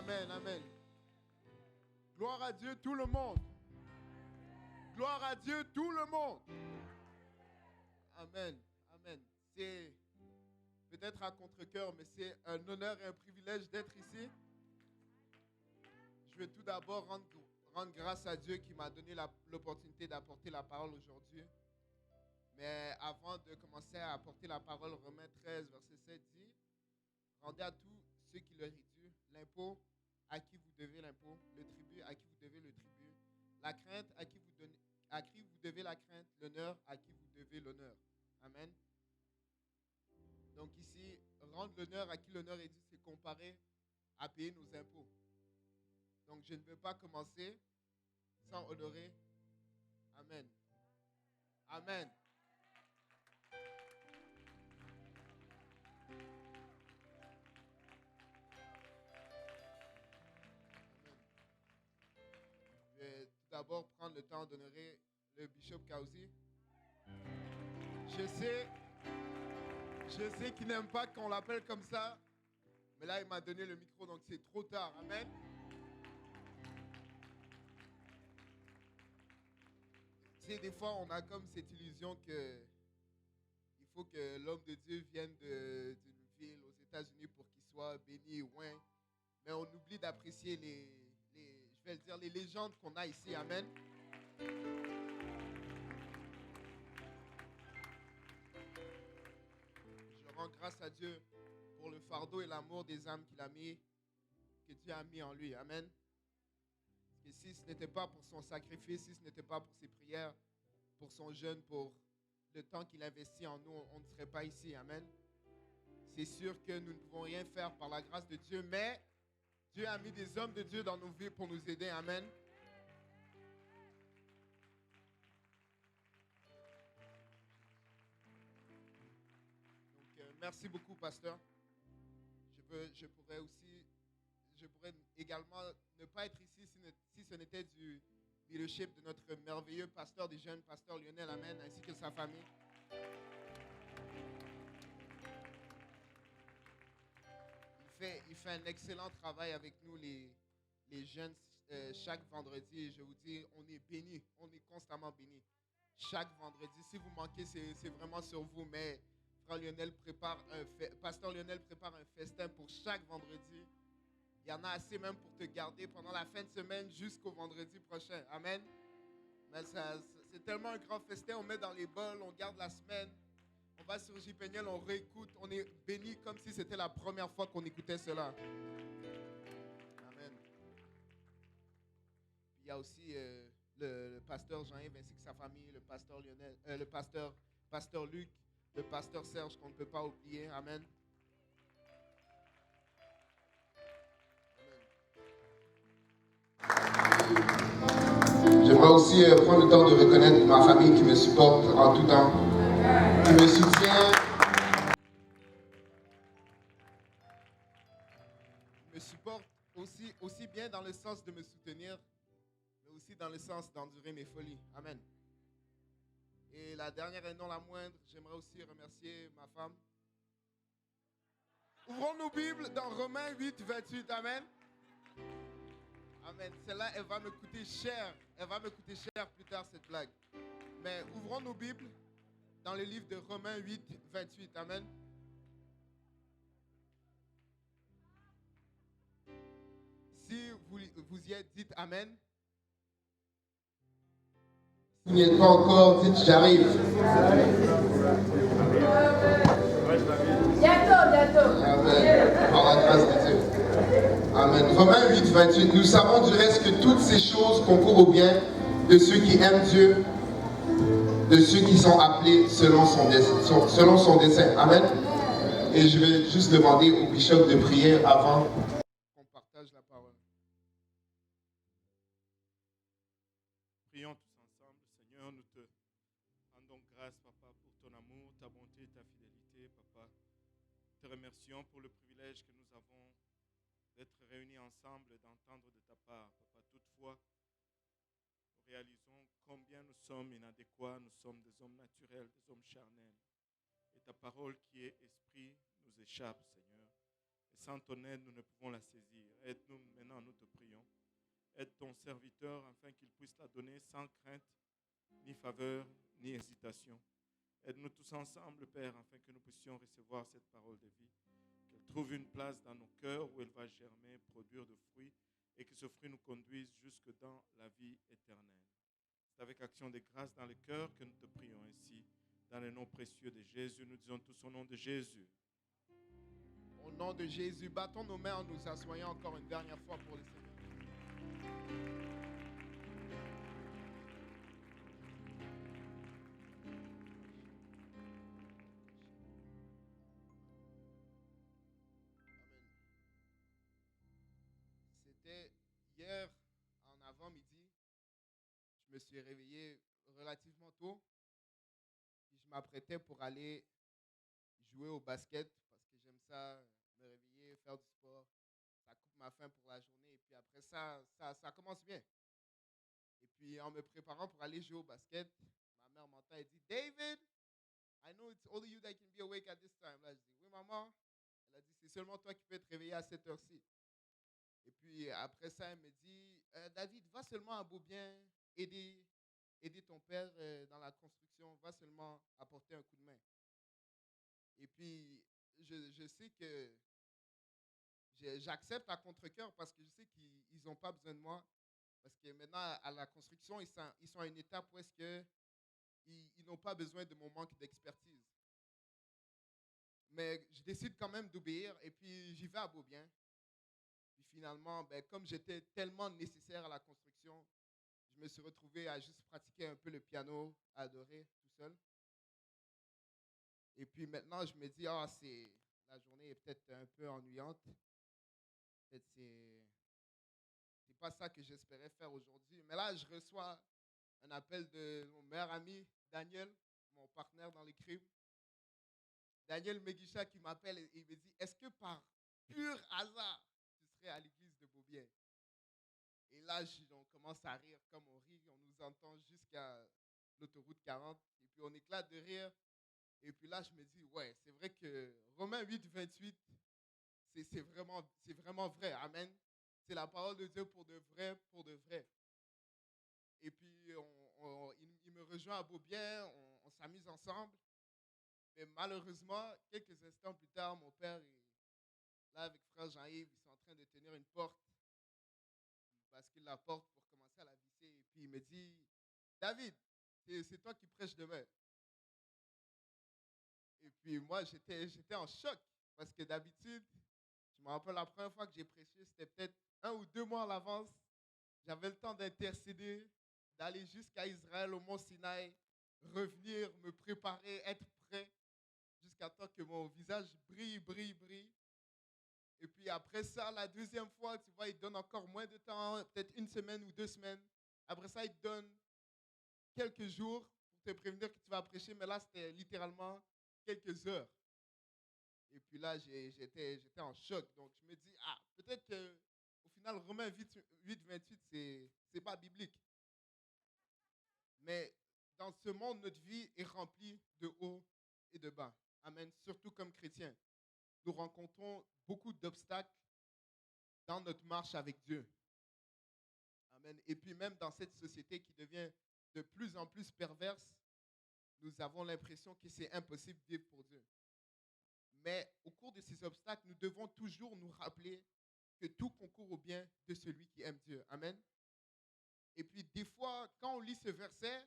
amen, amen. Gloire à Dieu, tout le monde. Gloire à Dieu, tout le monde. Amen, amen. C'est peut-être à contre-cœur, mais c'est un honneur et un privilège d'être ici. Je veux tout d'abord rendre grâce à Dieu qui m'a donné l'opportunité d'apporter la parole aujourd'hui. Mais avant de commencer à apporter la parole, Romains 13, verset 7 dit: rendez à tous ceux qui leur est dû, l'impôt à qui vous devez l'impôt, le tribut à qui vous devez le tribut, la crainte à qui vous devez la crainte, l'honneur à qui vous devez l'honneur. Amen. Donc ici, rendre l'honneur à qui l'honneur est dû, c'est comparé à payer nos impôts. Donc je ne veux pas commencer sans honorer. Amen. Amen. Je vais tout d'abord prendre le temps d'honorer le Bishop Kausi. Je sais qu'il n'aime pas qu'on l'appelle comme ça, mais là il m'a donné le micro, donc c'est trop tard. Amen. Tu sais, des fois on a comme cette illusion que il faut que l'homme de Dieu vienne d'une ville aux États-Unis pour qu'il soit béni ou loin. Mais on oublie d'apprécier je vais le dire, les légendes qu'on a ici. Amen. Je rends grâce à Dieu pour le fardeau et l'amour des âmes que Dieu a mis en lui. Amen. Et si ce n'était pas pour son sacrifice, si ce n'était pas pour ses prières, pour son jeûne, pour le temps qu'il investit en nous, on ne serait pas ici. Amen. C'est sûr que nous ne pouvons rien faire par la grâce de Dieu, mais Dieu a mis des hommes de Dieu dans nos vies pour nous aider. Amen. Donc, merci beaucoup, pasteur. Je pourrais également ne pas être ici si ce n'était du leadership de notre merveilleux pasteur des jeunes, pasteur Lionel, amen, ainsi que sa famille. Il fait un excellent travail avec nous, les jeunes, chaque vendredi. Et je vous dis, on est bénis, on est constamment bénis. Chaque vendredi, si vous manquez, c'est vraiment sur vous, mais pasteur Lionel prépare un festin pour chaque vendredi. Il y en a assez même pour te garder pendant la fin de semaine jusqu'au vendredi prochain. Amen. Mais c'est tellement un grand festin. On met dans les bols, on garde la semaine. On va sur JPNL, on réécoute. On est béni comme si c'était la première fois qu'on écoutait cela. Amen. Il y a aussi le pasteur Jean-Yves ainsi que sa famille, le pasteur Lionel, le pasteur Luc, le pasteur Serge qu'on ne peut pas oublier. Amen. J'aimerais aussi prendre le temps de reconnaître ma famille qui me supporte en tout temps, qui me soutient. Me supporte aussi bien dans le sens de me soutenir, mais aussi dans le sens d'endurer mes folies. Amen. Et la dernière et non la moindre, j'aimerais aussi remercier ma femme. Ouvrons nos Bibles dans Romains 8, 28. Amen. Amen. Celle-là, elle va me coûter cher. Elle va me coûter cher plus tard, cette blague. Mais ouvrons nos Bibles dans le livre de Romains 8, 28. Amen. Si vous y êtes, dites Amen. Si vous n'y êtes pas encore, dites j'arrive. Bientôt. Amen. Par la grâce de Dieu. Amen. Romains 8, 28. Nous savons du reste que toutes ces choses concourent au bien de ceux qui aiment Dieu, de ceux qui sont appelés selon son dessein. Amen. Et je vais juste demander au bishop de prier avant qu'on partage la parole. Prions tous ensemble. Seigneur, nous te rendons grâce, Papa, pour ton amour, ta bonté, ta fidélité, Papa. Te remercions pour le privilège que nous avons d'être réunis ensemble et d'entendre de ta part, Papa. Toutefois, nous réalisons combien nous sommes inadéquats, nous sommes des hommes naturels, des hommes charnels. Et ta parole qui est esprit nous échappe, Seigneur. Et Sans ton aide, nous ne pouvons la saisir. Aide-nous maintenant, nous te prions. Aide ton serviteur afin qu'il puisse la donner sans crainte, ni faveur, ni hésitation. Aide-nous tous ensemble, Père, afin que nous puissions recevoir cette parole de vie. Qu'elle trouve une place dans nos cœurs où elle va germer, produire de fruits et que ce fruit nous conduise jusque dans la vie éternelle. C'est avec action de grâce dans le cœur que nous te prions ainsi. Dans le nom précieux de Jésus, nous disons tous au nom de Jésus. Au nom de Jésus, battons nos mains en nous assoyant encore une dernière fois pour le Seigneur. C'était hier en avant-midi. Je me suis réveillé relativement tôt. Puis je m'apprêtais pour aller jouer au basket parce que j'aime ça, me réveiller, faire du sport. Ça coupe ma faim pour la journée. Et puis après ça commence bien. Et puis en me préparant pour aller jouer au basket, ma mère m'entend et dit, David, I know it's only you that can be awake at this time. Là, je dis, oui, maman. Elle a dit, c'est seulement toi qui peux te réveiller à cette heure-ci. Et puis après ça, elle me dit, David, va seulement à Beaubien aider ton père dans la construction. Va seulement apporter un coup de main. Et puis, je sais que j'accepte à contre-cœur parce que je sais qu'ils n'ont pas besoin de moi. Parce que maintenant, à la construction, ils sont à une étape où est-ce qu'ils n'ont pas besoin de mon manque d'expertise. Mais je décide quand même d'obéir et puis j'y vais à Beaubien. Puis finalement, comme j'étais tellement nécessaire à la construction, je me suis retrouvé à juste pratiquer un peu le piano, à adorer tout seul. Et puis maintenant, je me dis, la journée est peut-être un peu ennuyante. Peut-être c'est pas ça que j'espérais faire aujourd'hui. Mais là, je reçois un appel de mon meilleur ami, Daniel, mon partenaire dans les crimes. Daniel Meguicha qui m'appelle et il me dit, est-ce que par pur hasard, tu serais à l'église de Beaubien? Et là, on commence à rire comme on rit. On nous entend jusqu'à l'autoroute 40. Et puis, on éclate de rire. Et puis là, je me dis, ouais, c'est vrai que Romains 8, 28, c'est vraiment vrai. Amen. C'est la parole de Dieu pour de vrai, pour de vrai. Et puis, il me rejoint à Beaubien, on s'amuse ensemble. Mais malheureusement, quelques instants plus tard, mon père, là, avec frère Jean-Yves, ils sont en train de tenir une porte. Il bascule la porte pour commencer à la visser. Et puis, il me dit, David, c'est toi qui prêches demain. Et puis, moi, j'étais en choc. Parce que d'habitude, je me rappelle la première fois que j'ai prêché, c'était peut-être 1 ou 2 mois à l'avance. J'avais le temps d'intercéder, d'aller jusqu'à Israël, au mont Sinaï, revenir, me préparer, être prêt, jusqu'à temps que mon visage brille. Et puis après ça, la deuxième fois, tu vois, il donne encore moins de temps, peut-être 1 semaine ou 2 semaines. Après ça, il te donne quelques jours pour te prévenir que tu vas prêcher, mais là, c'était littéralement quelques heures. Et puis là, j'étais en choc. Donc, je me dis, peut-être qu'au final, Romains 8, 28, c'est pas biblique. Mais dans ce monde, notre vie est remplie de hauts et de bas. Amen. Surtout comme chrétiens. Nous rencontrons beaucoup d'obstacles dans notre marche avec Dieu. Amen. Et puis même dans cette société qui devient de plus en plus perverse, nous avons l'impression que c'est impossible de vivre pour Dieu. Mais au cours de ces obstacles, nous devons toujours nous rappeler que tout concourt au bien de celui qui aime Dieu. Amen. Et puis des fois, quand on lit ce verset,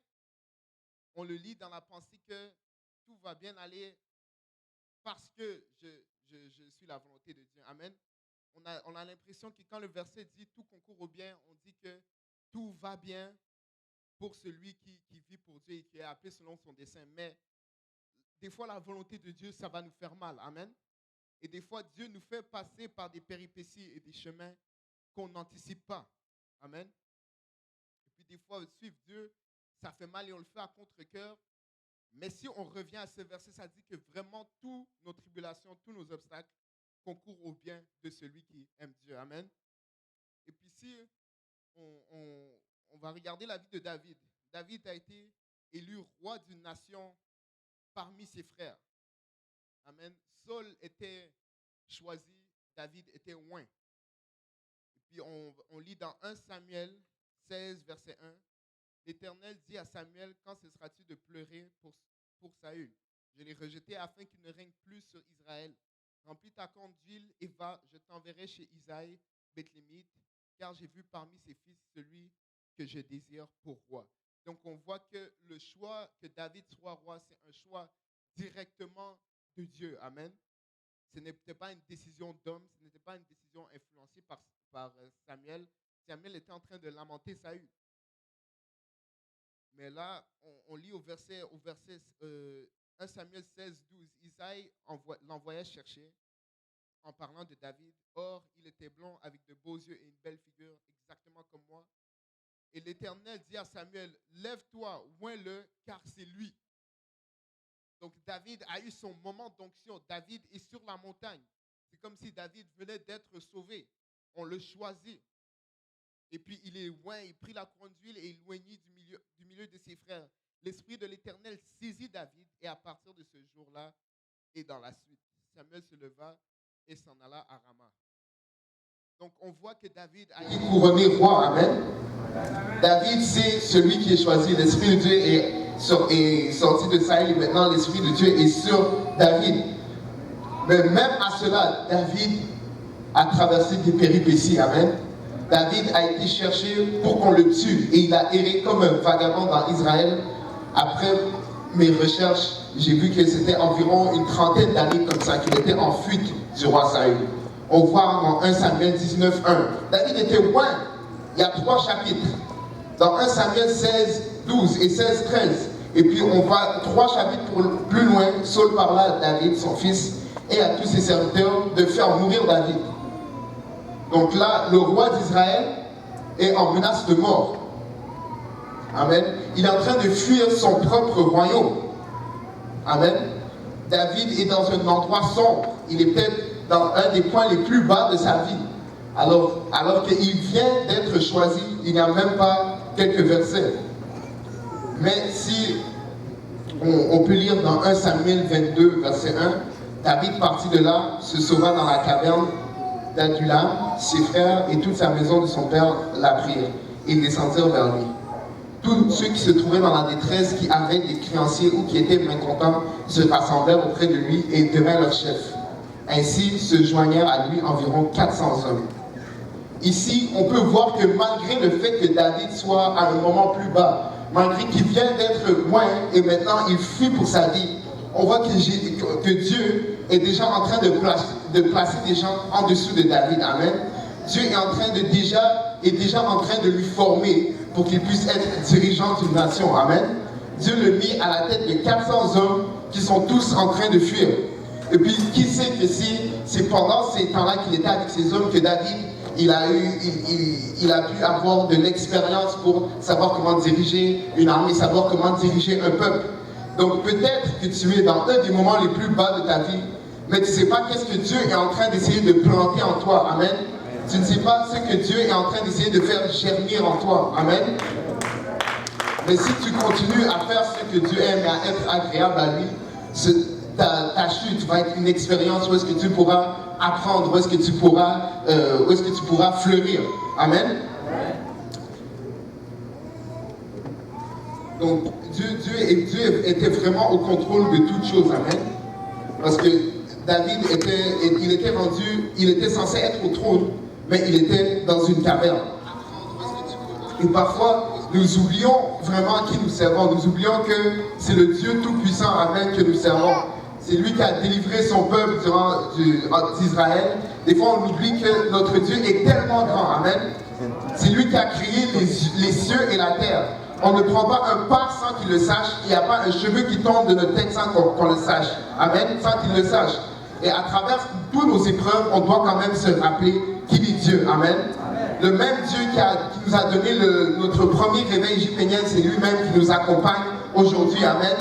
on le lit dans la pensée que tout va bien aller parce que je suis la volonté de Dieu. Amen. On a l'impression que quand le verset dit tout concourt au bien, on dit que tout va bien pour celui qui vit pour Dieu et qui est appelé selon son dessein. Mais des fois, la volonté de Dieu, ça va nous faire mal. Amen. Et des fois, Dieu nous fait passer par des péripéties et des chemins qu'on n'anticipe pas. Amen. Et puis des fois, suivre Dieu, ça fait mal et on le fait à contre-cœur. Mais si on revient à ce verset, ça dit que vraiment toutes nos tribulations, tous nos obstacles concourent au bien de celui qui aime Dieu. Amen. Et puis si on va regarder la vie de David. David a été élu roi d'une nation parmi ses frères. Amen. Saul était choisi David était oint. Et puis on lit dans 1 Samuel 16, verset 1, l'Éternel dit à Samuel, quand cesseras-tu de pleurer pour Saül? Je l'ai rejeté afin qu'il ne règne plus sur Israël. Remplis ta corne d'huile et va, je t'enverrai chez Isaïe, Béthlémite, car j'ai vu parmi ses fils celui que je désire pour roi. Donc on voit que le choix que David soit roi, c'est un choix directement de Dieu. Amen. Ce n'était pas une décision d'homme, ce n'était pas une décision influencée par Samuel. Samuel était en train de lamenter Saül. Mais là, on lit au verset 1 Samuel 16, 12, Isaïe l'envoyait chercher en parlant de David. Or, il était blond avec de beaux yeux et une belle figure, exactement comme moi. Et l'Éternel dit à Samuel, lève-toi, oins-le, car c'est lui. Donc, David a eu son moment d'onction. David est sur la montagne. C'est comme si David venait d'être sauvé. On le choisit. Et puis, il est oint, il prit la couronne d'huile et il l'oignit du milieu de ses frères. L'Esprit de l'Éternel saisit David et à partir de ce jour-là et dans la suite, Samuel se leva et s'en alla à Rama. Donc, on voit que David a été couronné roi. Amen. David, c'est celui qui est choisi. L'Esprit de Dieu est sorti de Saül et maintenant l'Esprit de Dieu est sur David. Mais même à cela, David a traversé des péripéties. Amen. David a été cherché pour qu'on le tue et il a erré comme un vagabond dans Israël. Après mes recherches, j'ai vu que c'était environ une trentaine d'années comme ça qu'il était en fuite du roi Saül. On voit dans 1 Samuel 19, 1. David était oint. Il y a 3 chapitres. Dans 1 Samuel 16, 12 et 16, 13. Et puis on voit 3 chapitres plus loin. Saul parla à David, son fils, et à tous ses serviteurs de faire mourir David. Donc là, le roi d'Israël est en menace de mort. Amen. Il est en train de fuir son propre royaume. Amen. David est dans un endroit sombre. Il est peut-être dans un des points les plus bas de sa vie. Alors qu'il vient d'être choisi, il n'y a même pas quelques versets. Mais si on peut lire dans 1 Samuel 22, verset 1, David partit de là, se sauva dans la caverne d'Adullam, ses frères et toute sa maison de son père l'apprirent et descendirent vers lui. Tous ceux qui se trouvaient dans la détresse, qui avaient des créanciers ou qui étaient mécontents, se rassemblèrent auprès de lui et devinrent leur chef. Ainsi se joignèrent à lui environ 400 hommes. Ici, on peut voir que malgré le fait que David soit à un moment plus bas, malgré qu'il vient d'être loin et maintenant il fuit pour sa vie, on voit que Dieu est déjà en train de placer des gens en dessous de David. Amen. Dieu est déjà en train de lui former pour qu'il puisse être dirigeant d'une nation. Amen. Dieu le mit à la tête de 400 hommes qui sont tous en train de fuir. Et puis, qui sait que si c'est pendant ces temps-là qu'il était avec ces hommes que David, il a pu avoir de l'expérience pour savoir comment diriger une armée, savoir comment diriger un peuple. Donc peut-être que tu es dans un des moments les plus bas de ta vie, mais tu ne sais pas qu'est-ce que Dieu est en train d'essayer de planter en toi. Amen. Tu ne sais pas ce que Dieu est en train d'essayer de faire germer en toi. Amen. Mais si tu continues à faire ce que Dieu aime et à être agréable à lui, ta chute va être une expérience où est-ce que tu pourras apprendre, où est-ce que tu pourras fleurir. Amen. Donc Dieu était vraiment au contrôle de toutes choses. Amen. Parce que David il était censé être au trône, mais il était dans une caverne. Et parfois, nous oublions vraiment qui nous servons. Nous oublions que c'est le Dieu Tout-Puissant, Amen, que nous servons. C'est lui qui a délivré son peuple d'Israël. Des fois, on oublie que notre Dieu est tellement grand. Amen. C'est lui qui a créé les cieux et la terre. On ne prend pas un pas sans qu'il le sache. Il n'y a pas un cheveu qui tombe de notre tête sans qu'on le sache. Amen. Sans qu'il le sache. Et à travers toutes nos épreuves, on doit quand même se rappeler qu'il est Dieu. Amen. Le même Dieu qui nous a donné notre premier réveil JPNN, c'est lui-même qui nous accompagne aujourd'hui. Amen.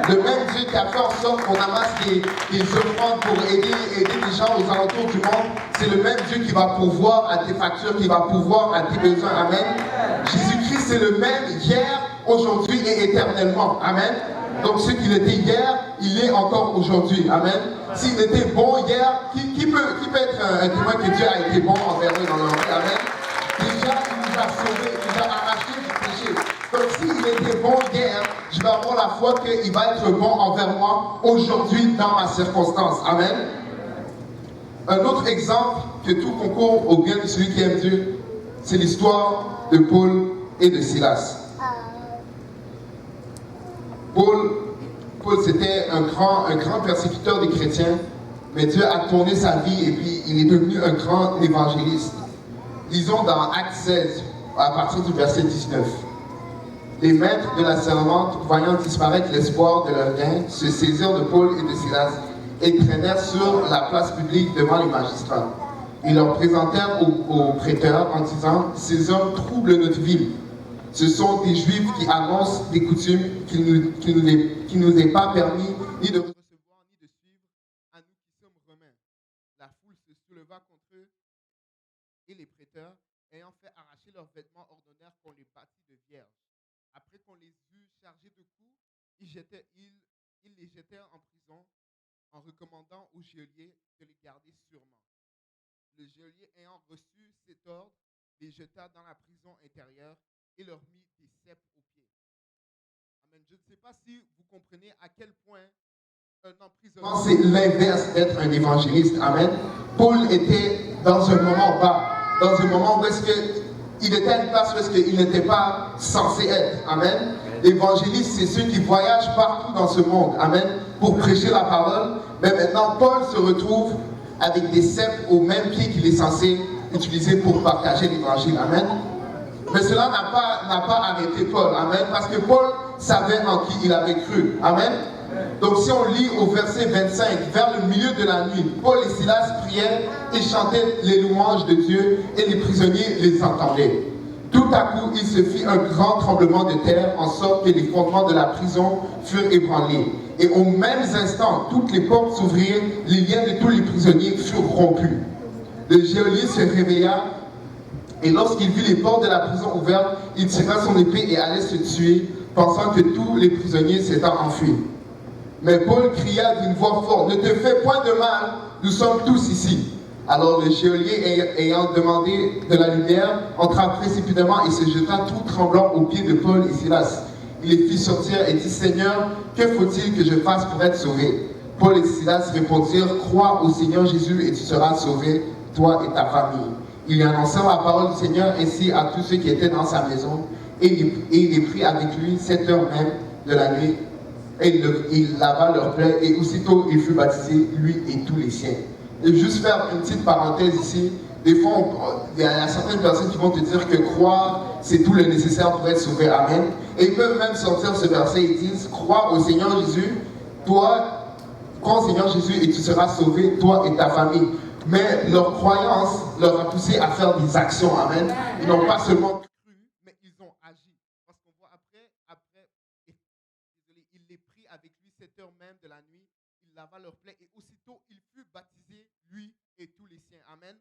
Le même Dieu qui a fait en sorte qu'on amasse des offrandes pour aider les gens aux alentours du monde, c'est le même Dieu qui va pourvoir à tes factures, qui va pourvoir à tes besoins. Amen. Jésus-Christ c'est le même hier, aujourd'hui et éternellement. Amen. Donc ce qu'il était hier, il est encore aujourd'hui. Amen. S'il était bon hier, qui peut être un témoin que Dieu a été bon envers nous dans leur vie? Amen. Déjà, il nous a sauvés, il nous a arrachés du péché. Donc s'il était bon hier, je vais avoir la foi qu'il va être bon envers moi aujourd'hui dans ma circonstance. Amen. Un autre exemple que tout concourt au bien de celui qui aime Dieu, c'est l'histoire de Paul et de Silas. Paul c'était un grand persécuteur des chrétiens, mais Dieu a tourné sa vie et puis il est devenu un grand évangéliste. Lisons dans Actes 16, à partir du verset 19. Les maîtres de la servante, voyant disparaître l'espoir de leur gain, se saisirent de Paul et de Silas et traînèrent sur la place publique devant les magistrats. Ils leur présentèrent aux prêteurs en disant « Ces hommes troublent notre ville. Ce sont des Juifs qui annoncent des coutumes qui nous est pas permis ni de recevoir ni de suivre à nous qui sommes romains. » La foule se souleva contre eux et les prêteurs, ayant fait arracher leurs vêtements, ordonnèrent qu'on les bâtît de vierges. Après qu'on les eut chargés de coups, ils les jetèrent en prison en recommandant au geôlier de les garder sûrement. Le geôlier ayant reçu cet ordre, les jeta dans la prison intérieure et leur mit des ceps aux pieds. Amen. Je ne sais pas si vous comprenez à quel point un emprisonnement, c'est l'inverse d'être un évangéliste. Amen. Paul était dans un moment bas, dans un moment où est-ce qu'il était à une place où est-ce qu'il n'était pas censé être. Amen. L'évangéliste, c'est ceux qui voyagent partout dans ce monde. Amen. Pour prêcher la parole. Mais maintenant, Paul se retrouve avec des ceps au même pied qu'il est censé utiliser pour partager l'évangile. Amen. Mais cela n'a pas arrêté Paul. Amen. Parce que Paul savait en qui il avait cru. Amen. Donc si on lit au verset 25, vers le milieu de la nuit, Paul et Silas priaient et chantaient les louanges de Dieu et les prisonniers les entendaient. Tout à coup, il se fit un grand tremblement de terre en sorte que les fondements de la prison furent ébranlés. Et au même instant, toutes les portes s'ouvrirent, les liens de tous les prisonniers furent rompus. Le geôlier se réveilla et lorsqu'il vit les portes de la prison ouvertes, il tira son épée et allait se tuer, pensant que tous les prisonniers s'étaient enfuis. Mais Paul cria d'une voix forte, « Ne te fais point de mal, nous sommes tous ici. » Alors le geôlier, ayant demandé de la lumière, entra précipitamment et se jeta tout tremblant aux pieds de Paul et Silas. Il les fit sortir et dit, « Seigneur, que faut-il que je fasse pour être sauvé ?» Paul et Silas répondirent, « Crois au Seigneur Jésus et tu seras sauvé, toi et ta famille. » Il y annonça la parole du Seigneur ainsi à tous ceux qui étaient dans sa maison, et il les prit avec lui 7 heures même de la nuit, et il lava leurs plaies, et aussitôt il fut baptisé, lui et tous les siens. Et juste faire une petite parenthèse ici, des fois, il y a certaines personnes qui vont te dire que croire, c'est tout le nécessaire pour être sauvé. Amen. Et ils peuvent même sortir ce verset et disent, crois au Seigneur Jésus, crois au Seigneur Jésus et tu seras sauvé, toi et ta famille. Mais leur croyance leur a poussé à faire des actions. Amen. Ils n'ont pas seulement cru, mais ils ont agi. Parce qu'on voit il les prit avec lui 7 heures même de la nuit, il lava leurs plaies et aussitôt il fut baptisé, lui et tous les siens. Amen.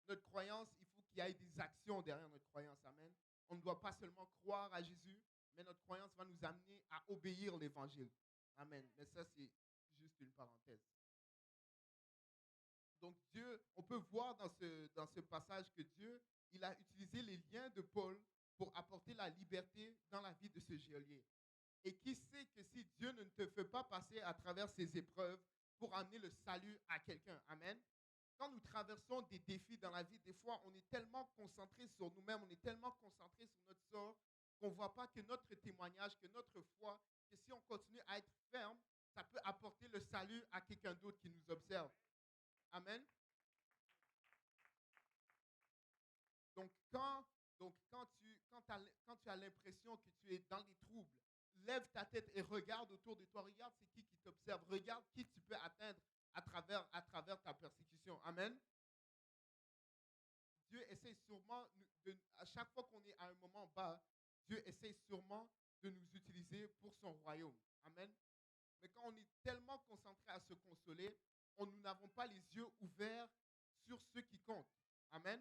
Notre croyance, il faut qu'il y ait des actions derrière notre croyance. Amen. On ne doit pas seulement croire à Jésus, mais notre croyance va nous amener à obéir l'évangile. Amen. Mais ça, c'est juste une parenthèse. Donc Dieu, on peut voir dans ce passage que Dieu, il a utilisé les liens de Paul pour apporter la liberté dans la vie de ce geôlier. Et qui sait que si Dieu ne te fait pas passer à travers ces épreuves pour amener le salut à quelqu'un. Amen. Quand nous traversons des défis dans la vie, des fois, on est tellement concentré sur nous-mêmes, on est tellement concentré sur notre sort qu'on ne voit pas que notre témoignage, que notre foi, que si on continue à être ferme, ça peut apporter le salut à quelqu'un d'autre qui nous observe. Amen. Donc, quand tu as l'impression que tu es dans les troubles, lève ta tête et regarde autour de toi. Regarde c'est qui t'observe. Regarde qui tu peux atteindre à travers ta persécution. Amen. Dieu essaie sûrement, à chaque fois qu'on est à un moment bas, Dieu essaie sûrement de nous utiliser pour son royaume. Amen. Mais quand on est tellement concentré à se consoler, nous n'avons pas les yeux ouverts sur ce qui compte. Amen.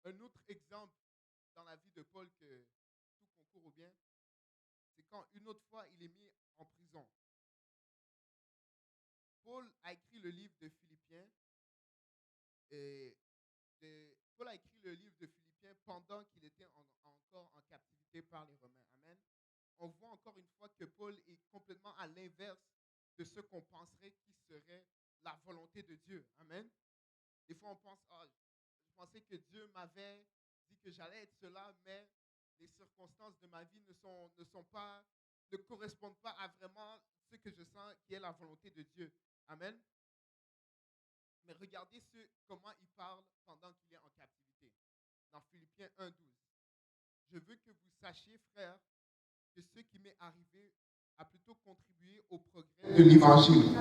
Un autre exemple dans la vie de Paul que tout concourt au bien, c'est quand une autre fois il est mis en prison. Paul a écrit le livre de Philippiens et Paul a écrit le livre de Philippiens pendant qu'il était encore en captivité par les Romains. Amen. On voit encore une fois que Paul est complètement à l'inverse de ce qu'on penserait qui serait la volonté de Dieu. Amen. Des fois, on pense, je pensais que Dieu m'avait dit que j'allais être cela, mais les circonstances de ma vie ne correspondent pas à vraiment ce que je sens qui est la volonté de Dieu. Amen. Mais regardez comment il parle pendant qu'il est en captivité. Dans Philippiens 1:12. Je veux que vous sachiez, frères, que ce qui m'est arrivé a plutôt contribué au progrès de l'Évangile.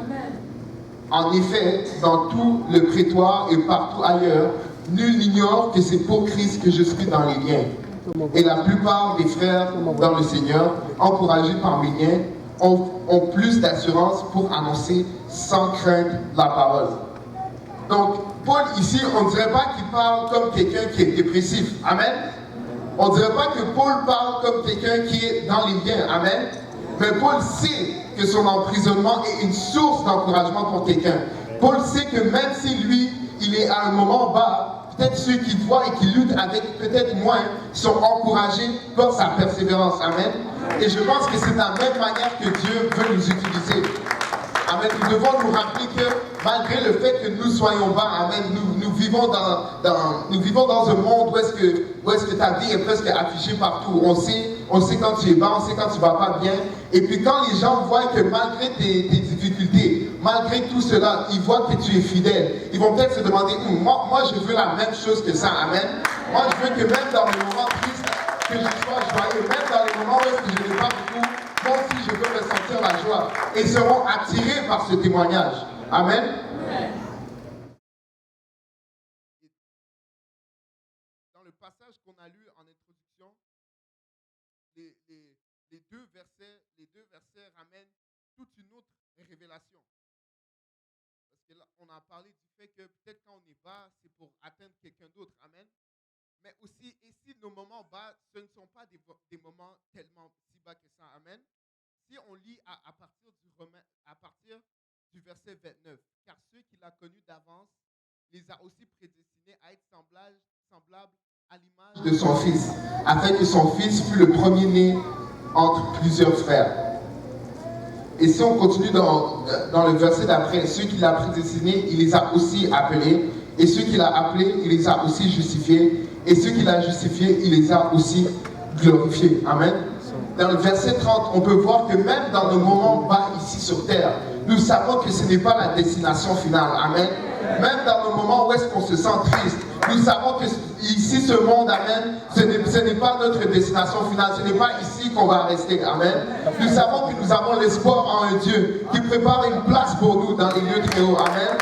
En effet, dans tout le prétoire et partout ailleurs, nul n'ignore que c'est pour Christ que je suis dans les liens. Et la plupart des frères dans le Seigneur, encouragés par mes liens, ont plus d'assurance pour annoncer sans crainte la parole. Donc, Paul ici, on ne dirait pas qu'il parle comme quelqu'un qui est dépressif. Amen. On ne dirait pas que Paul parle comme quelqu'un qui est dans les liens. Amen. Mais Paul sait que son emprisonnement est une source d'encouragement pour quelqu'un. Paul sait que même si lui, il est à un moment bas, peut-être ceux qui voient et qui luttent avec peut-être moins sont encouragés par sa persévérance. Amen. Et je pense que c'est de la même manière que Dieu veut nous utiliser. Amen. Nous devons nous rappeler que malgré le fait que nous soyons bas, amen, nous vivons dans un monde où est-ce que ta vie est presque affichée partout. On sait quand tu es bas, on sait quand tu ne vas pas bien. Et puis quand les gens voient que malgré tes difficultés, malgré tout cela, ils voient que tu es fidèle, ils vont peut-être se demander, moi je veux la même chose que ça. Amen. Moi je veux que même dans les moments tristes, que je sois joyeux, même dans les moments où est-ce que je n'ai pas beaucoup, moi aussi je veux ressentir la joie. Et ils seront attirés par ce témoignage. Amen. Dans le passage qu'on a lu en introduction, les deux versets ramènent toute une autre révélation. Parce que là, on a parlé du fait que peut-être quand on est bas, c'est pour atteindre quelqu'un d'autre. Amen. Mais aussi, ici, nos moments bas, ce ne sont pas des moments tellement si bas que ça. Amen. Si on lit à partir du verset 29, car ceux qu'il a connus d'avance, les a aussi prédestinés à être semblables à l'image de son fils, afin que son fils fût le premier-né entre plusieurs frères. Et si on continue dans le verset d'après, ceux qu'il a prédestinés, il les a aussi appelés, et ceux qu'il a appelés, il les a aussi justifiés, et ceux qu'il a justifiés, il les a aussi glorifiés. Amen. Dans le verset 30, on peut voir que même dans nos moments bas ici sur terre, nous savons que ce n'est pas la destination finale. Amen. Même dans nos moments où est-ce qu'on se sent triste, nous savons que ici, ce monde, amen, ce n'est pas notre destination finale. Ce n'est pas ici qu'on va rester. Amen. Nous savons que nous avons l'espoir en un Dieu qui prépare une place pour nous dans les lieux très hauts. Amen.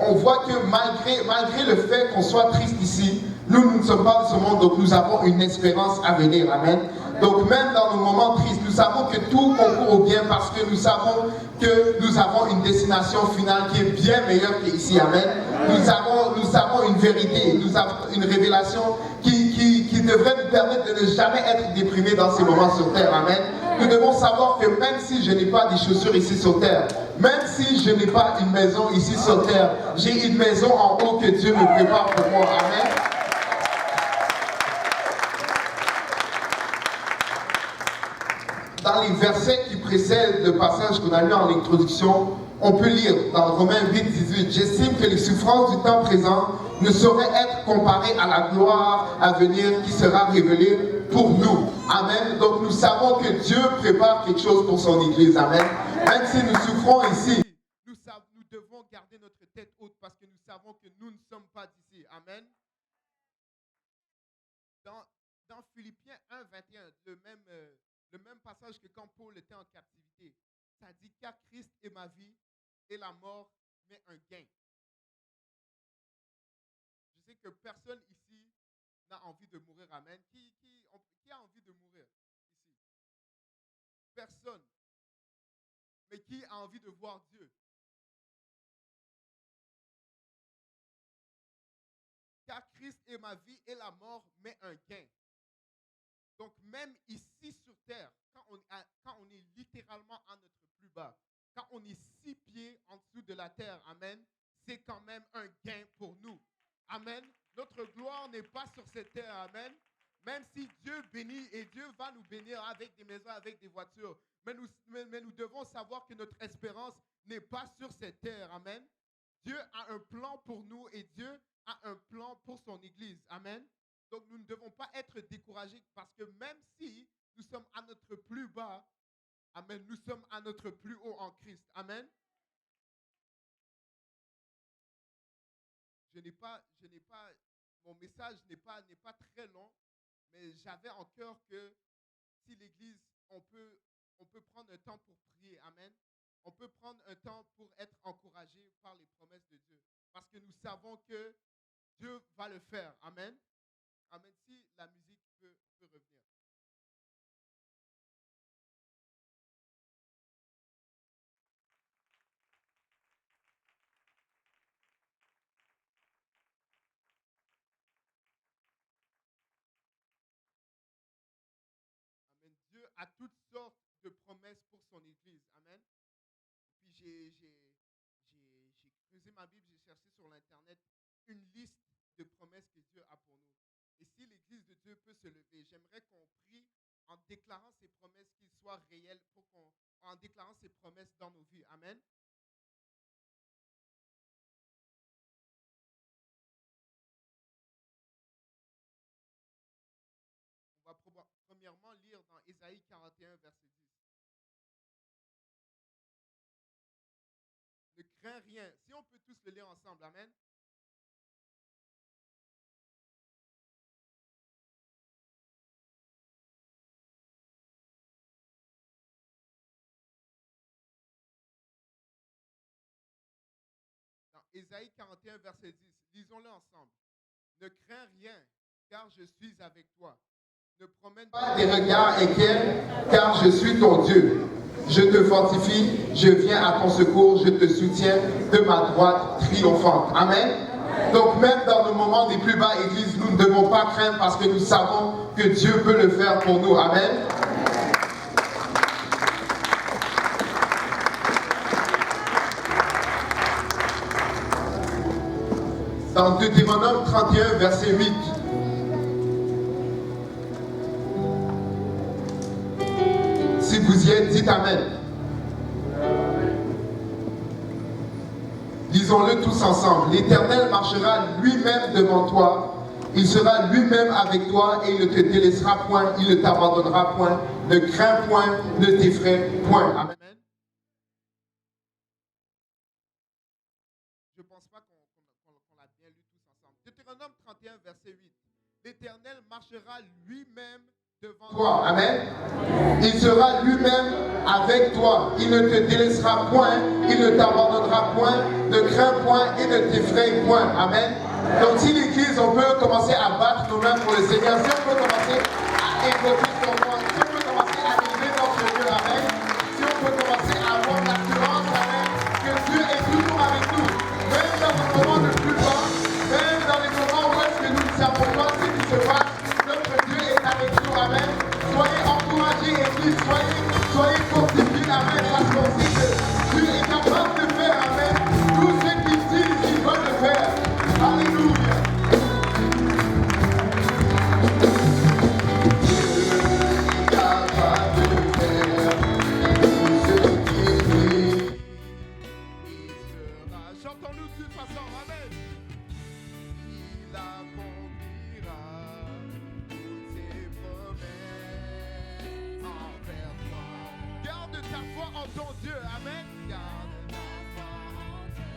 On voit que malgré le fait qu'on soit triste ici, nous ne sommes pas de ce monde, donc nous avons une espérance à venir. Amen. Donc même dans nos moments tristes, nous savons que tout concourt au bien parce que nous savons que nous avons une destination finale qui est bien meilleure qu'ici. Amen. Nous avons une vérité, nous avons une révélation qui devrait nous permettre de ne jamais être déprimés dans ces moments sur terre. Amen. Nous devons savoir que même si je n'ai pas des chaussures ici sur terre, même si je n'ai pas une maison ici sur terre, j'ai une maison en haut que Dieu me prépare pour moi. Amen. Dans les versets qui précèdent le passage qu'on a lu en introduction, on peut lire dans Romains 8:18, j'estime que les souffrances du temps présent ne sauraient être comparées à la gloire à venir qui sera révélée pour nous. Amen. Donc nous savons que Dieu prépare quelque chose pour son Église. Amen. Même si nous souffrons ici, nous devons garder notre tête haute parce que nous savons que nous ne sommes pas d'ici. Amen. Dans Philippiens 1:21, le même passage que quand Paul était en captivité, ça dit car Christ est ma vie et la mort m'est un gain. Je sais que personne ici n'a envie de mourir. Amen. Qui a envie de mourir ici? Personne. Mais qui a envie de voir Dieu? moi, Christ est ma vie et la mort m'est un gain. Donc même ici sur terre, quand on est littéralement à notre plus bas, quand on est 6 pieds en dessous de la terre, amen, c'est quand même un gain pour nous. Amen. Notre gloire n'est pas sur cette terre, amen. Même si Dieu bénit et Dieu va nous bénir avec des maisons, avec des voitures, mais nous devons savoir que notre espérance n'est pas sur cette terre, amen. Dieu a un plan pour nous et Dieu a un plan pour son Église, amen. Donc nous ne devons pas être découragés parce que même si nous sommes à notre plus bas, amen, nous sommes à notre plus haut en Christ, amen. Mon message n'est pas très long, mais j'avais en cœur que si l'Église, on peut prendre un temps pour prier, amen. On peut prendre un temps pour être encouragé par les promesses de Dieu. Parce que nous savons que Dieu va le faire, amen. Amen. Si la musique peut revenir. Amen. Dieu a toutes sortes de promesses pour son Église. Amen. Puis j'ai creusé ma Bible, j'ai cherché sur l'Internet une liste de promesses que Dieu a pour nous. Et si l'Église de Dieu peut se lever, j'aimerais qu'on prie en déclarant ces promesses qu'ils soient réelles, en déclarant ces promesses dans nos vies. Amen. On va premièrement lire dans Ésaïe 41, verset 10. Ne crains rien. Si on peut tous le lire ensemble, amen. Dans Ésaïe 41, verset 10, lisons-le ensemble. Ne crains rien, car je suis avec toi. Ne promène pas des regards inquiets, car je suis ton Dieu. Je te fortifie, je viens à ton secours, je te soutiens de ma droite triomphante. Amen. Donc même dans nos moments des plus bas, Église, nous ne devons pas craindre parce que nous savons que Dieu peut le faire pour nous. Amen. Dans Deutéronome 31, verset 8. Si vous y êtes, dites Amen. Lisons-le tous ensemble. L'Éternel marchera lui-même devant toi. Il sera lui-même avec toi et il ne te délaissera point, il ne t'abandonnera point. Ne crains point, ne t'effraie point. Amen. Je ne pense pas qu'on l'a bien lu tous ensemble. Deutéronome 31, verset 8. L'Éternel marchera lui-même devant toi. Amen. Il sera lui-même avec toi. Il ne te délaissera point. Il ne t'abandonnera point. Ne crains point et ne t'effraie point. Amen. Donc si l'Église, on peut commencer à battre nos mains pour le Seigneur. Si on peut commencer à évoquer son nom. Si on peut commencer à élever notre Dieu. Amen. Si on peut commencer à avoir l'assurance. Amen. Que Dieu est toujours avec nous. Même dans nos moments de plus bas. Même dans les moments où est-ce que nous ne savons pas ce qui se passe. Avec nous, amen. Soyez encouragés, Église, soyez fortifiés, amen, parce qu'on sait que Dieu est capable de faire, amen. Tout ce qu'il dit, il va le faire. Alléluia. Dieu est capable de faire tout ce qu'il dit. Il fera. Chantons-nous de toute façon, amen. Il accomplira. Garde ta foi en ton Dieu, amen. Garde ta foi en Dieu.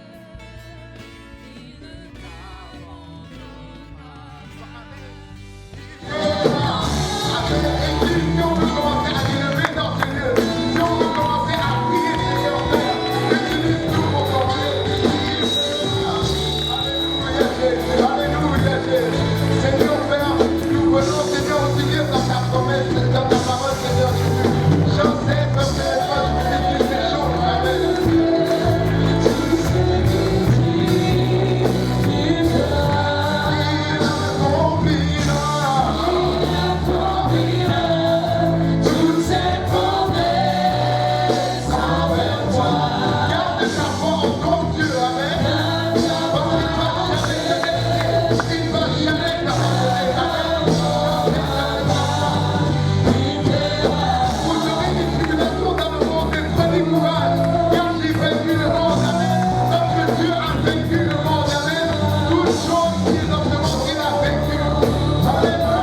Il ne t'abandonnera pas, amen. Amen. Église, si on veut commencer à élever dans ce lieu, si on veut commencer à prier, Seigneur Père, utilise-nous pour ton Dieu. Alléluia, Jésus. Alléluia, Jésus. Seigneur Père, nous venons, Seigneur, aussi dire dans ta promesse, dans ta parole, Seigneur Jésus. Je sais que c'est pas difficile ces choses, amen. vaincu le monde. Amen. Toutes choses qu'ils ont demandé, il a vaincu. Alléluia.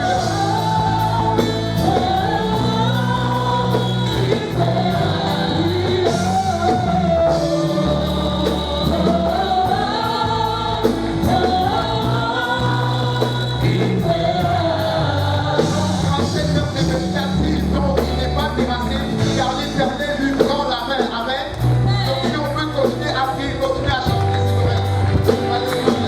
Quand Seigneur s'est déplacé, donc il n'est pas terrassé, car l'Éternel lui prend la main. Amen. Donc si on peut continuer à prier, continuer à chanter, s'il vous plaît. Alléluia.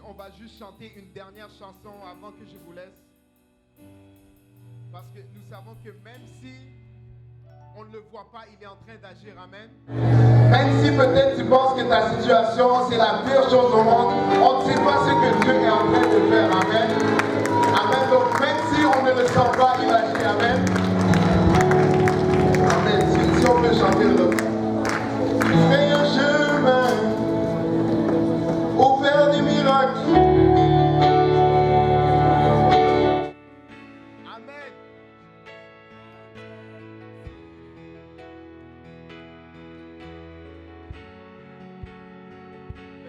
On va juste chanter une dernière chanson avant que je vous laisse. Parce que nous savons que même si on ne le voit pas, il est en train d'agir. Amen. Même si peut-être tu penses que ta situation, c'est la pire chose au monde, on ne sait pas ce que Dieu est en train de faire. Amen. Amen. Donc même si on ne le sent pas, il agit. Amen. Amen. Si on peut chanter le refrain. Fais un chemin au Père des miracles. Amen.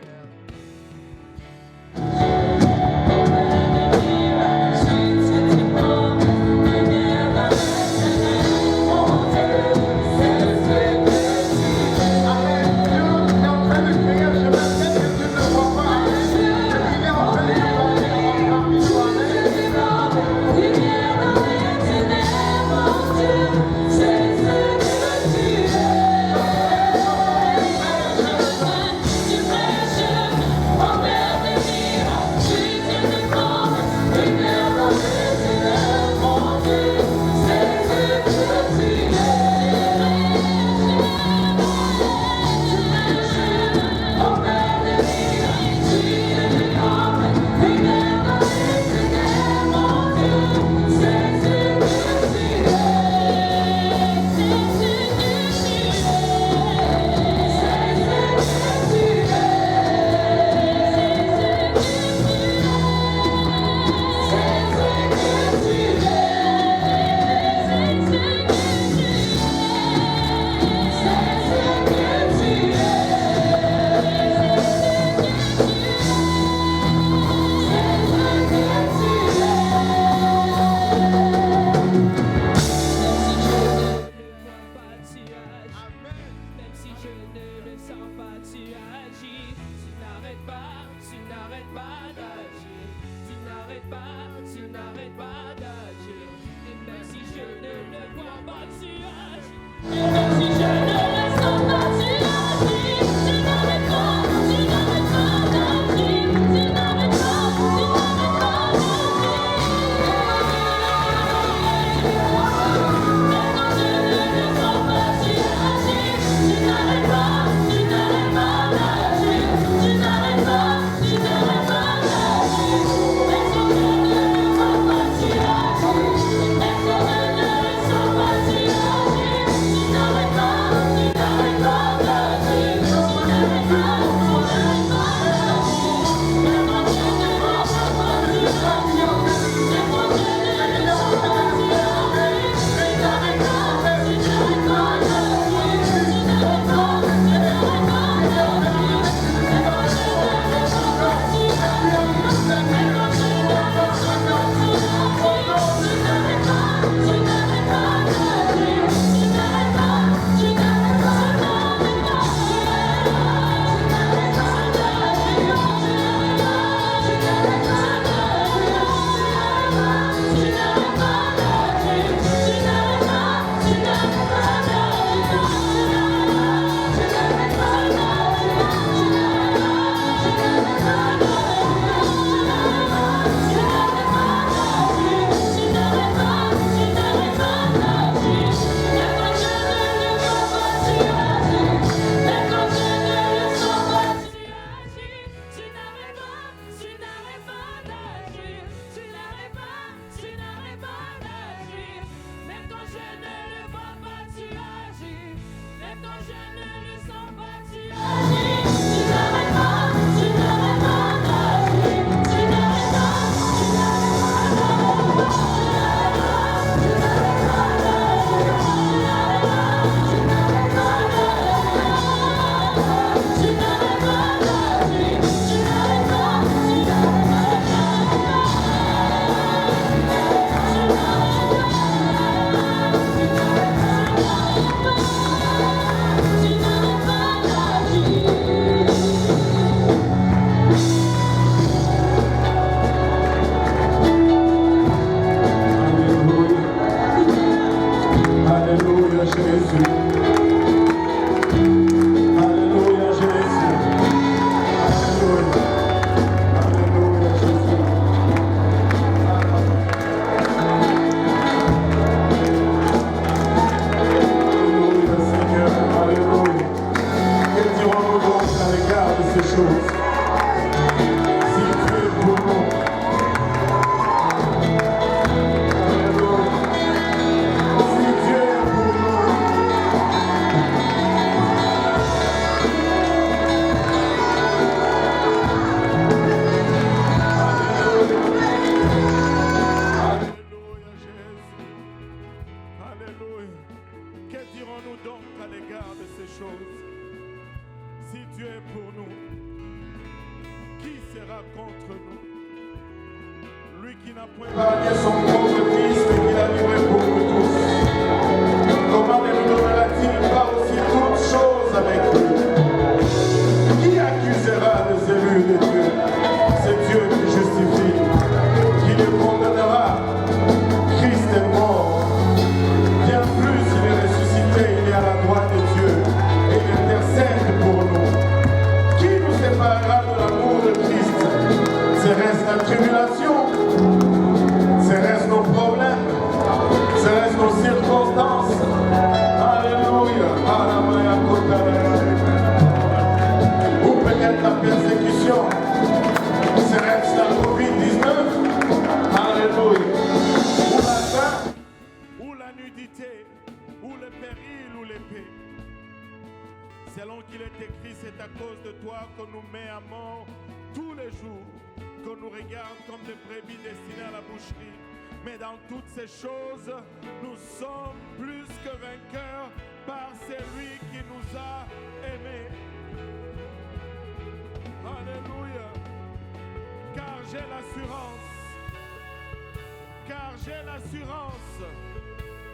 Père,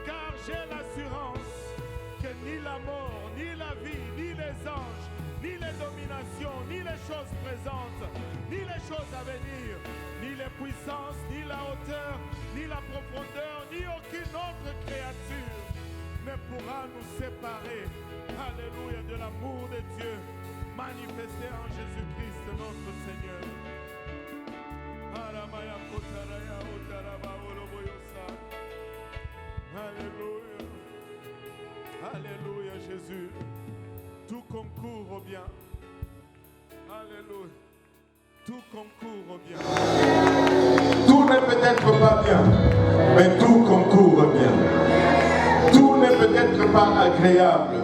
Car j'ai l'assurance que ni la mort, ni la vie, ni les anges, ni les dominations, ni les choses présentes, ni les choses à venir, ni les puissances, ni la hauteur, ni la profondeur, ni aucune autre créature ne pourra nous séparer, alléluia, de l'amour de Dieu manifesté en Jésus-Christ notre Seigneur. Alléluia. Alléluia Jésus. Tout concourt au bien. Alléluia. Tout concourt au bien. Tout n'est peut-être pas bien, mais tout concourt au bien. Tout n'est peut-être pas agréable,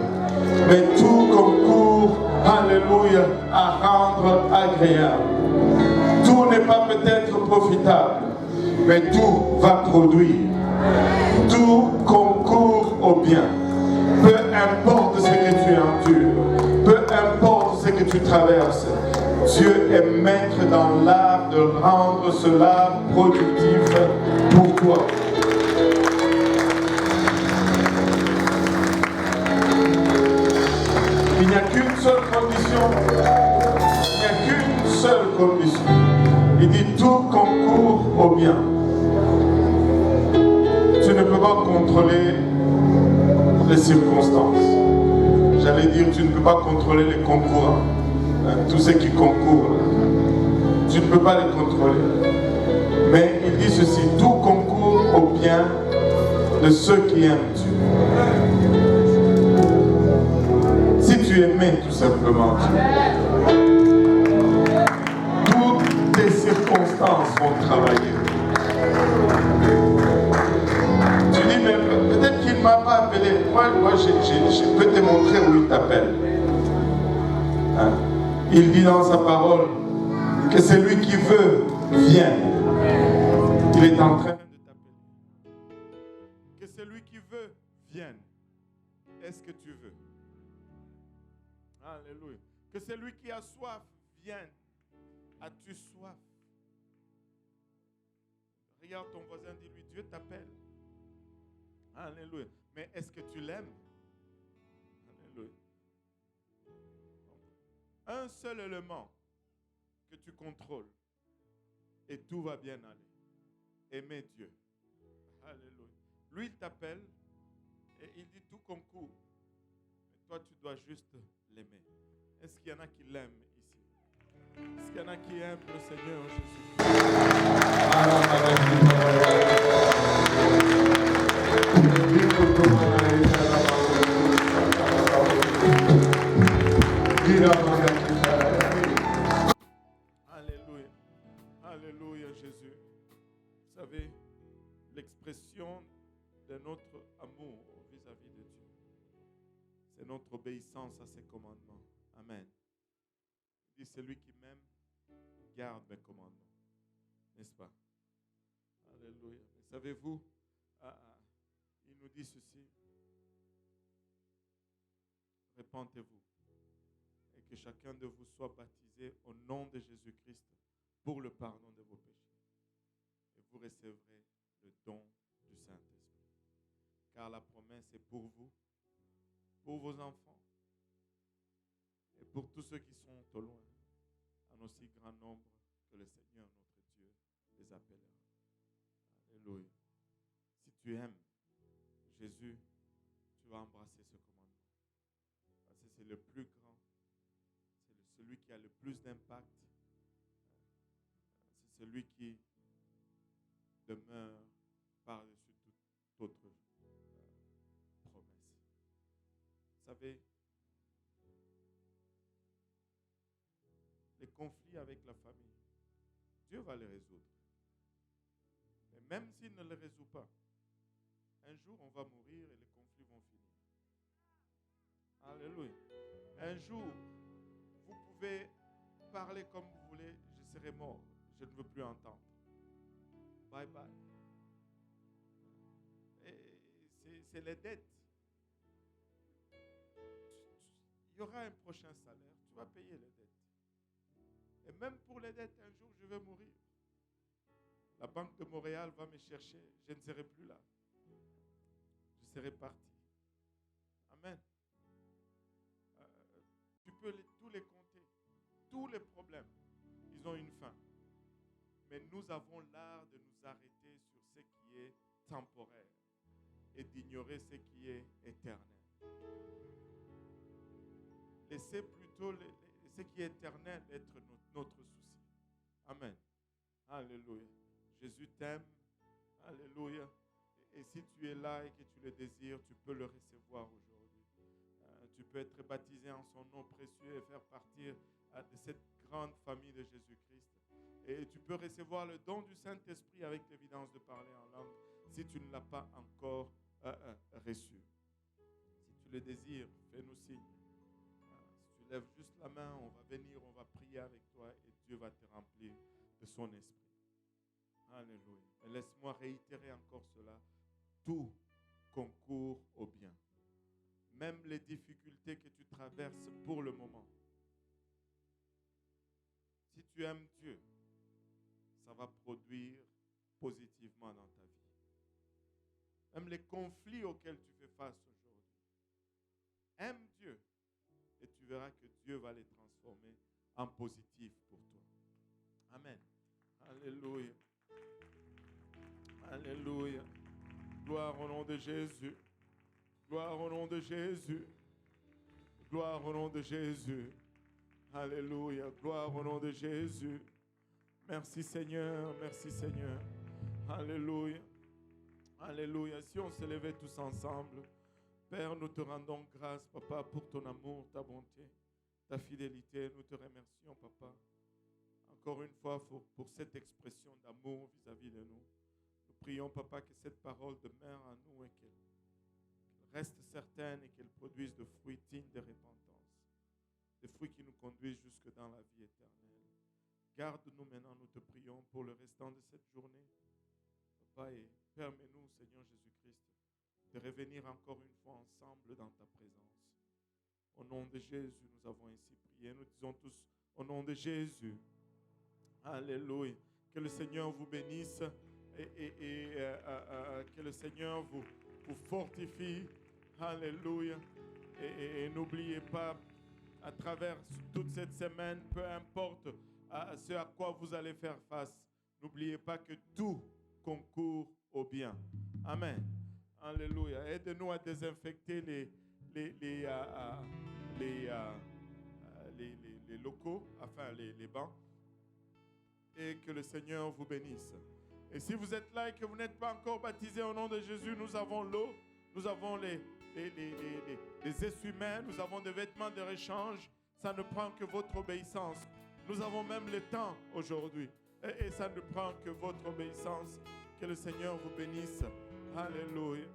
mais tout concourt, alléluia, à rendre agréable. Tout n'est pas peut-être profitable, mais tout va produire. Tout concourt au bien. Peu importe ce que tu endures, peu importe ce que tu traverses, Dieu est maître dans l'art de rendre cela productif pour toi. Il n'y a qu'une seule condition. Il n'y a qu'une seule condition. Il dit tout concourt au bien. Tu ne peux pas contrôler les circonstances. J'allais dire, tu ne peux pas contrôler les concurrents. Tous ceux qui concourent. Tu ne peux pas les contrôler. Mais il dit ceci, tout concourt au bien de ceux qui aiment Dieu. Si tu aimais tout simplement Dieu, toutes tes circonstances vont travailler. Tu dis, mais peut-être qu'il ne m'a pas appelé. Moi je peux te montrer où il t'appelle. Hein? Il dit dans sa parole que celui qui veut vienne. Il est en train de t'appeler. Que celui qui veut vienne. Est-ce que tu veux? Alléluia. Que celui qui a soif vienne. As-tu soif? Regarde ton voisin, dis-lui, Dieu t'appelle. Alléluia. Mais est-ce que tu l'aimes? Alléluia. Un seul élément que tu contrôles et tout va bien aller. Aimer Dieu. Alléluia. Lui, il t'appelle et il dit tout concourt. Mais toi, tu dois juste l'aimer. Est-ce qu'il y en a qui l'aiment ici? Est-ce qu'il y en a qui aiment le Seigneur Jésus? Alléluia. Alléluia Jésus. Vous savez, l'expression de notre amour vis-à-vis de Dieu, c'est notre obéissance à ses commandements. Amen. Il dit, celui qui m'aime, garde mes commandements. N'est-ce pas? Alléluia. Mais savez-vous, il nous dit ceci. Répentez-vous et que chacun de vous soit baptisé au nom de Jésus-Christ pour le pardon de vos péchés. Et vous recevrez le don du Saint-Esprit. Car la promesse est pour vous, pour vos enfants et pour tous ceux qui sont au loin, en aussi grand nombre que le Seigneur notre Dieu les appellera. Alléluia. Si tu aimes Jésus, tu vas embrasser ce commandement. Parce que c'est le plus grand, c'est celui qui a le plus d'impact, c'est celui qui demeure par-dessus toute autre promesse. Vous savez, les conflits avec la famille, Dieu va les résoudre. Mais même s'il ne les résout pas, un jour on va mourir et les conflits vont finir. Alléluia. Un jour, vous pouvez parler comme vous voulez, je serai mort, je ne veux plus entendre. Bye bye. Et c'est les dettes. Il y aura un prochain salaire, tu vas payer les dettes. Et même pour les dettes, un jour je vais mourir. La Banque de Montréal va me chercher, je ne serai plus là. Je serai parti. Amen. Tu peux tous tous les problèmes, ils ont une fin. Mais nous avons l'art de nous arrêter sur ce qui est temporaire et d'ignorer ce qui est éternel. Laissez plutôt ce qui est éternel être notre souci. Amen. Alléluia. Jésus t'aime. Alléluia. Et si tu es là et que tu le désires, tu peux le recevoir aujourd'hui. Tu peux être baptisé en son nom précieux et faire partie de cette grande famille de Jésus-Christ. Et tu peux recevoir le don du Saint-Esprit avec l'évidence de parler en langue si tu ne l'as pas encore reçu. Si tu le désires, fais-nous signe. Si tu lèves juste la main, on va venir, on va prier avec toi et Dieu va te remplir de son esprit. Alléluia. Mais laisse-moi réitérer encore cela. Tout concourt au bien. Même les difficultés que tu traverses pour le moment. Si tu aimes Dieu, ça va produire positivement dans ta vie. Même les conflits auxquels tu fais face aujourd'hui. Aime Dieu et tu verras que Dieu va les transformer en positif pour toi. Amen. Alléluia. Alléluia. Gloire au nom de Jésus. Gloire au nom de Jésus. Gloire au nom de Jésus. Alléluia. Gloire au nom de Jésus. Merci Seigneur. Merci Seigneur. Alléluia. Alléluia. Si on se levait tous ensemble, Père, nous te rendons grâce, Papa, pour ton amour, ta bonté, ta fidélité. Nous te remercions, Papa, encore une fois pour cette expression d'amour vis-à-vis de nous. Nous prions, Papa, que cette parole demeure en nous et qu'elle reste certaine et qu'elle produise de fruits dignes de repentance, des fruits qui nous conduisent jusque dans la vie éternelle. Garde-nous maintenant, nous te prions, pour le restant de cette journée. Papa, et permets-nous, Seigneur Jésus-Christ, de revenir encore une fois ensemble dans ta présence. Au nom de Jésus, nous avons ainsi prié. Nous disons tous, au nom de Jésus. Alléluia. Que le Seigneur vous bénisse et que le Seigneur vous fortifie. Alléluia. Et n'oubliez pas, à travers toute cette semaine, peu importe ce à quoi vous allez faire face, n'oubliez pas que tout concourt au bien. Amen. Alléluia. Aide-nous à désinfecter les locaux, enfin les bancs. Et que le Seigneur vous bénisse. Et si vous êtes là et que vous n'êtes pas encore baptisé au nom de Jésus, nous avons l'eau, nous avons les essuie-mains, nous avons des vêtements de rechange. Ça ne prend que votre obéissance. Nous avons même le temps aujourd'hui. Et ça ne prend que votre obéissance. Que le Seigneur vous bénisse. Alléluia.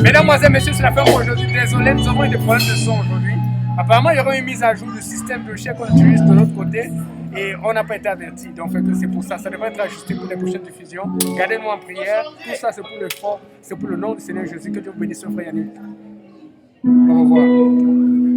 Mesdames, messieurs, c'est la fin pour aujourd'hui. Désolé, nous avons eu des problèmes de son aujourd'hui. Apparemment, il y aura une mise à jour du système de chèque qu'on utilise de l'autre côté et on n'a pas été averti. Donc, c'est pour ça. Ça devrait être ajusté pour les prochaines diffusions. Gardez-nous en prière. Tout ça, c'est pour le fort. C'est pour le nom du Seigneur Jésus. Que Dieu bénisse ce frère Yannick. Au revoir.